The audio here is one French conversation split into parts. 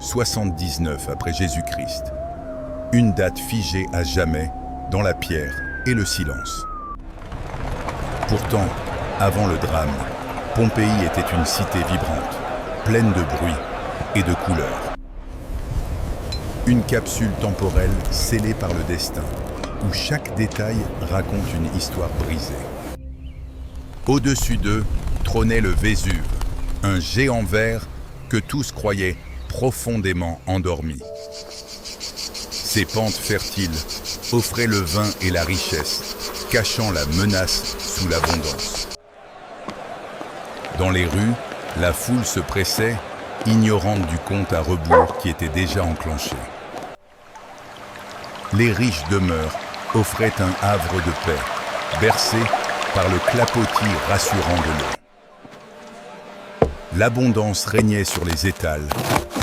79 après Jésus-Christ. Une date figée à jamais dans la pierre et le silence. Pourtant, avant le drame, Pompéi était une cité vibrante, pleine de bruit et de couleurs. Une capsule temporelle scellée par le destin, où chaque détail raconte une histoire brisée. Au-dessus d'eux trônait le Vésuve, un géant vert que tous croyaient profondément endormi. Ses pentes fertiles offraient le vin et la richesse, cachant la menace sous l'abondance. Dans les rues, la foule se pressait, ignorante du compte à rebours qui était déjà enclenché. Les riches demeures offraient un havre de paix, bercé par le clapotis rassurant de l'eau. L'abondance régnait sur les étals,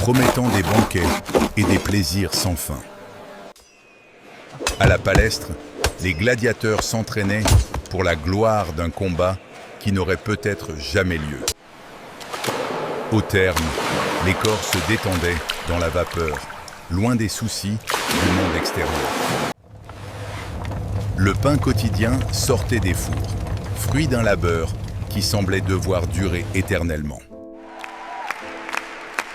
promettant des banquets et des plaisirs sans fin. À la palestre, les gladiateurs s'entraînaient pour la gloire d'un combat qui n'aurait peut-être jamais lieu. Au terme, les corps se détendaient dans la vapeur, loin des soucis du monde extérieur. Le pain quotidien sortait des fours, fruit d'un labeur qui semblait devoir durer éternellement.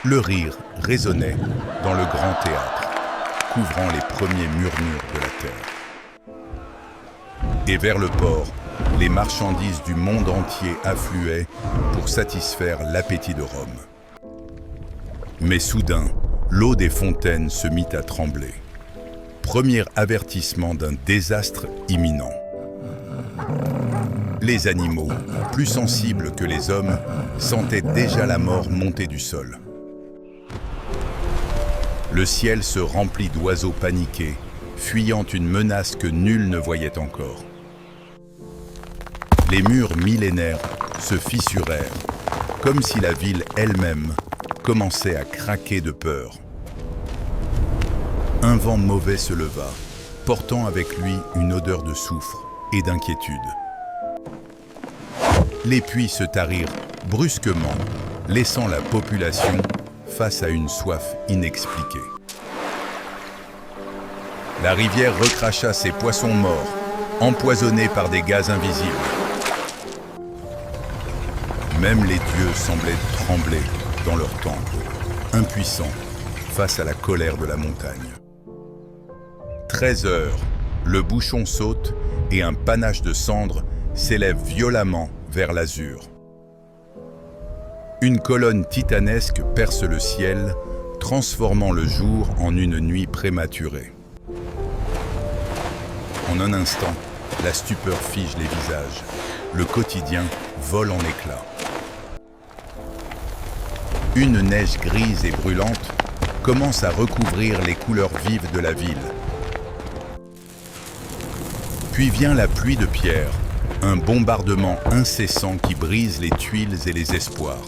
Le rire résonnait dans le grand théâtre, couvrant les premiers murmures de la terre. Et vers le port, les marchandises du monde entier affluaient pour satisfaire l'appétit de Rome. Mais soudain, l'eau des fontaines se mit à trembler. Premier avertissement d'un désastre imminent. Les animaux, plus sensibles que les hommes, sentaient déjà la mort monter du sol. Le ciel se remplit d'oiseaux paniqués, fuyant une menace que nul ne voyait encore. Les murs millénaires se fissurèrent, comme si la ville elle-même commençait à craquer de peur. Un vent mauvais se leva, portant avec lui une odeur de soufre et d'inquiétude. Les puits se tarirent brusquement, laissant la population face à une soif inexpliquée. La rivière recracha ses poissons morts, empoisonnés par des gaz invisibles. Même les dieux semblaient trembler dans leur temple, impuissants face à la colère de la montagne. 13 heures, le bouchon saute et un panache de cendres s'élève violemment vers l'azur. Une colonne titanesque perce le ciel, transformant le jour en une nuit prématurée. En un instant, la stupeur fige les visages. Le quotidien vole en éclats. Une neige grise et brûlante commence à recouvrir les couleurs vives de la ville. Puis vient la pluie de pierre, un bombardement incessant qui brise les tuiles et les espoirs.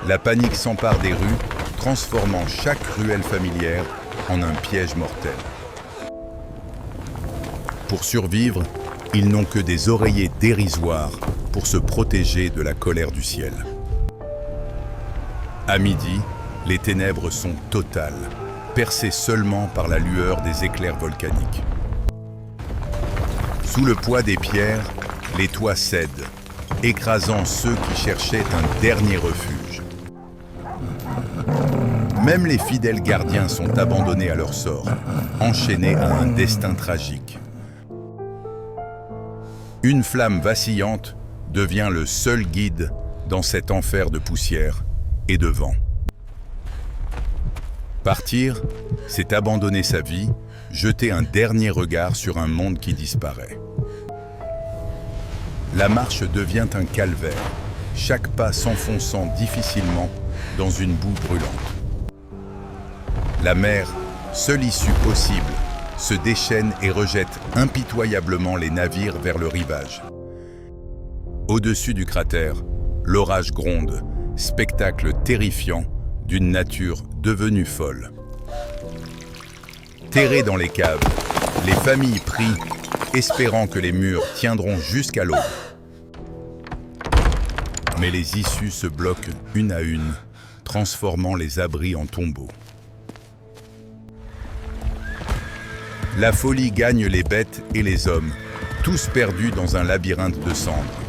La panique s'empare des rues, transformant chaque ruelle familière en un piège mortel. Pour survivre, ils n'ont que des oreillers dérisoires pour se protéger de la colère du ciel. À midi, les ténèbres sont totales, percées seulement par la lueur des éclairs volcaniques. Sous le poids des pierres, les toits cèdent, écrasant ceux qui cherchaient un dernier refuge. Même les fidèles gardiens sont abandonnés à leur sort, enchaînés à un destin tragique. Une flamme vacillante devient le seul guide dans cet enfer de poussière et de vent. Partir, c'est abandonner sa vie, jeter un dernier regard sur un monde qui disparaît. La marche devient un calvaire, chaque pas s'enfonçant difficilement dans une boue brûlante. La mer, seule issue possible, se déchaîne et rejette impitoyablement les navires vers le rivage. Au-dessus du cratère, l'orage gronde, spectacle terrifiant d'une nature devenue folle. Terrés dans les caves, les familles prient, espérant que les murs tiendront jusqu'à l'aube. Mais les issues se bloquent une à une, transformant les abris en tombeaux. La folie gagne les bêtes et les hommes, tous perdus dans un labyrinthe de cendres.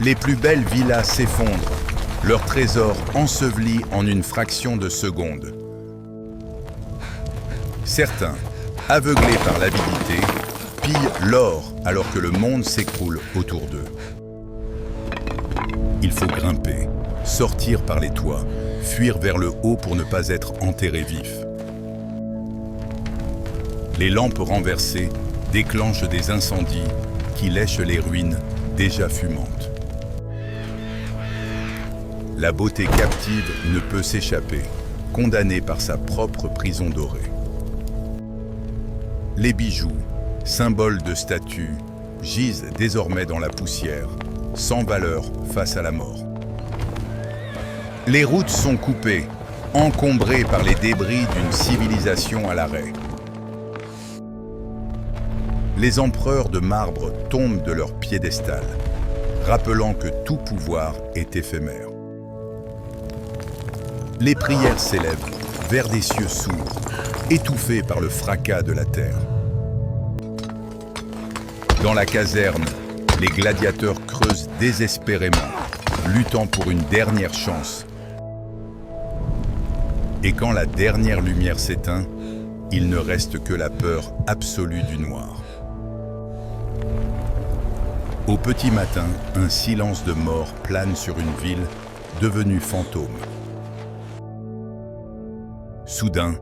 Les plus belles villas s'effondrent, leurs trésors ensevelis en une fraction de seconde. Certains, aveuglés par l'avidité, pillent l'or alors que le monde s'écroule autour d'eux. Il faut grimper, sortir par les toits, fuir vers le haut pour ne pas être enterré vif. Les lampes renversées déclenchent des incendies qui lèchent les ruines déjà fumantes. La beauté captive ne peut s'échapper, condamnée par sa propre prison dorée. Les bijoux, symboles de statut, gisent désormais dans la poussière, sans valeur face à la mort. Les routes sont coupées, encombrées par les débris d'une civilisation à l'arrêt. Les empereurs de marbre tombent de leur piédestal, rappelant que tout pouvoir est éphémère. Les prières s'élèvent vers des cieux sourds, étouffés par le fracas de la terre. Dans la caserne, les gladiateurs creusent désespérément, luttant pour une dernière chance. Et quand la dernière lumière s'éteint, il ne reste que la peur absolue du noir. Au petit matin, un silence de mort plane sur une ville devenue fantôme. Soudain,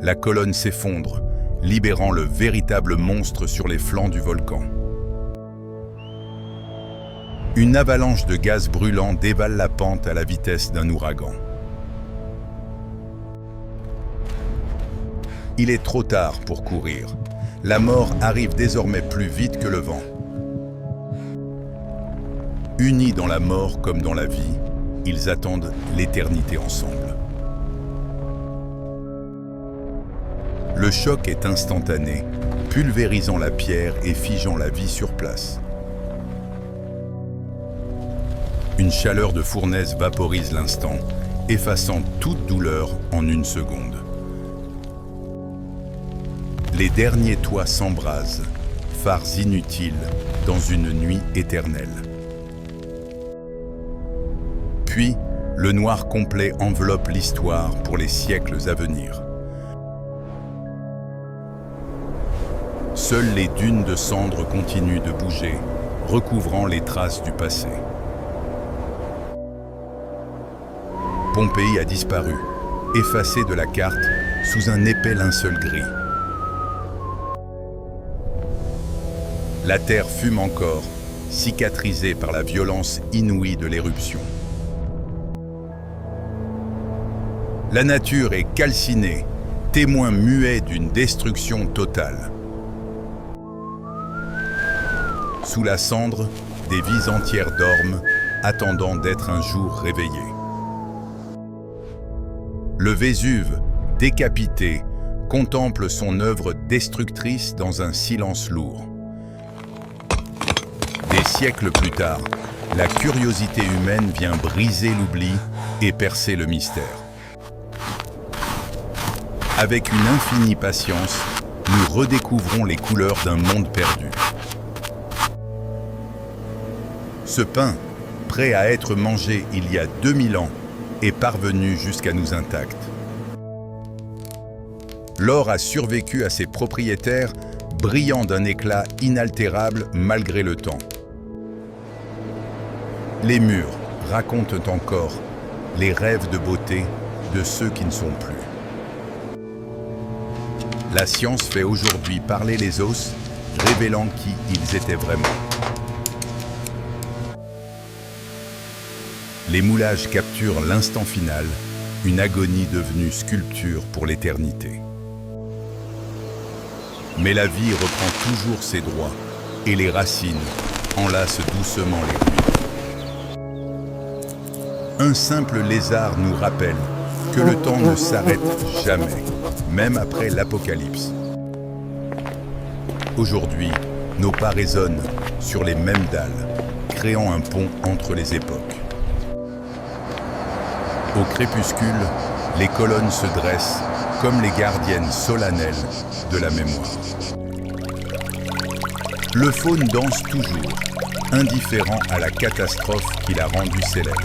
la colonne s'effondre, libérant le véritable monstre sur les flancs du volcan. Une avalanche de gaz brûlant dévale la pente à la vitesse d'un ouragan. Il est trop tard pour courir. La mort arrive désormais plus vite que le vent. Unis dans la mort comme dans la vie, ils attendent l'éternité ensemble. Le choc est instantané, pulvérisant la pierre et figeant la vie sur place. Une chaleur de fournaise vaporise l'instant, effaçant toute douleur en une seconde. Les derniers toits s'embrasent, phares inutiles dans une nuit éternelle. Puis, le noir complet enveloppe l'histoire pour les siècles à venir. Seules les dunes de cendres continuent de bouger, recouvrant les traces du passé. Pompéi a disparu, effacé de la carte sous un épais linceul gris. La terre fume encore, cicatrisée par la violence inouïe de l'éruption. La nature est calcinée, témoin muet d'une destruction totale. Sous la cendre, des vies entières dorment, attendant d'être un jour réveillées. Le Vésuve, décapité, contemple son œuvre destructrice dans un silence lourd. Des siècles plus tard, la curiosité humaine vient briser l'oubli et percer le mystère. Avec une infinie patience, nous redécouvrons les couleurs d'un monde perdu. Ce pain, prêt à être mangé il y a 2000 ans, est parvenu jusqu'à nous intact. L'or a survécu à ses propriétaires, brillant d'un éclat inaltérable malgré le temps. Les murs racontent encore les rêves de beauté de ceux qui ne sont plus. La science fait aujourd'hui parler les os, révélant qui ils étaient vraiment. Les moulages capturent l'instant final, une agonie devenue sculpture pour l'éternité. Mais la vie reprend toujours ses droits, et les racines enlacent doucement les ruines. Un simple lézard nous rappelle que le temps ne s'arrête jamais, même après l'apocalypse. Aujourd'hui, nos pas résonnent sur les mêmes dalles, créant un pont entre les époques. Au crépuscule, les colonnes se dressent comme les gardiennes solennelles de la mémoire. Le faune danse toujours, indifférent à la catastrophe qui l'a rendu célèbre.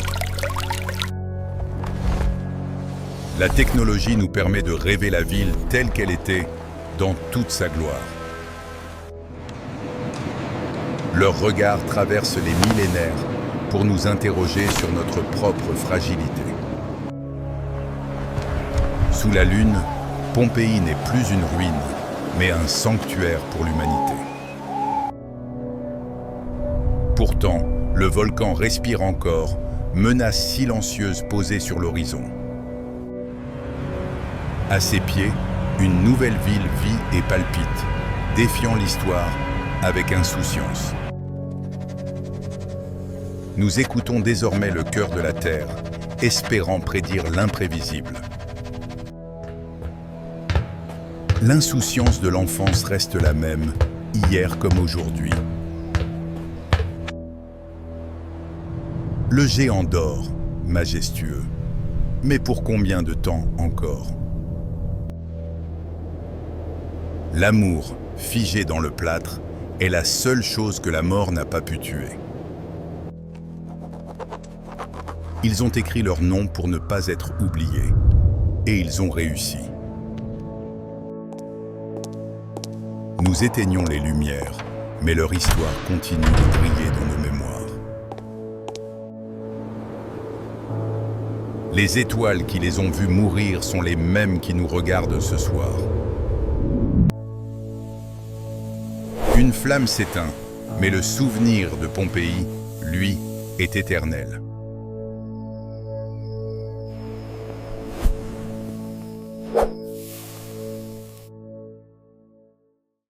La technologie nous permet de rêver la ville telle qu'elle était, dans toute sa gloire. Leur regard traverse les millénaires pour nous interroger sur notre propre fragilité. Sous la Lune, Pompéi n'est plus une ruine, mais un sanctuaire pour l'humanité. Pourtant, le volcan respire encore, menace silencieuse posée sur l'horizon. À ses pieds, une nouvelle ville vit et palpite, défiant l'histoire avec insouciance. Nous écoutons désormais le cœur de la Terre, espérant prédire l'imprévisible. L'insouciance de l'enfance reste la même, hier comme aujourd'hui. Le géant dort, majestueux. Mais pour combien de temps encore ? L'amour, figé dans le plâtre, est la seule chose que la mort n'a pas pu tuer. Ils ont écrit leur nom pour ne pas être oubliés. Et ils ont réussi. Nous éteignons les lumières, mais leur histoire continue de briller dans nos mémoires. Les étoiles qui les ont vus mourir sont les mêmes qui nous regardent ce soir. Une flamme s'éteint, mais le souvenir de Pompéi, lui, est éternel.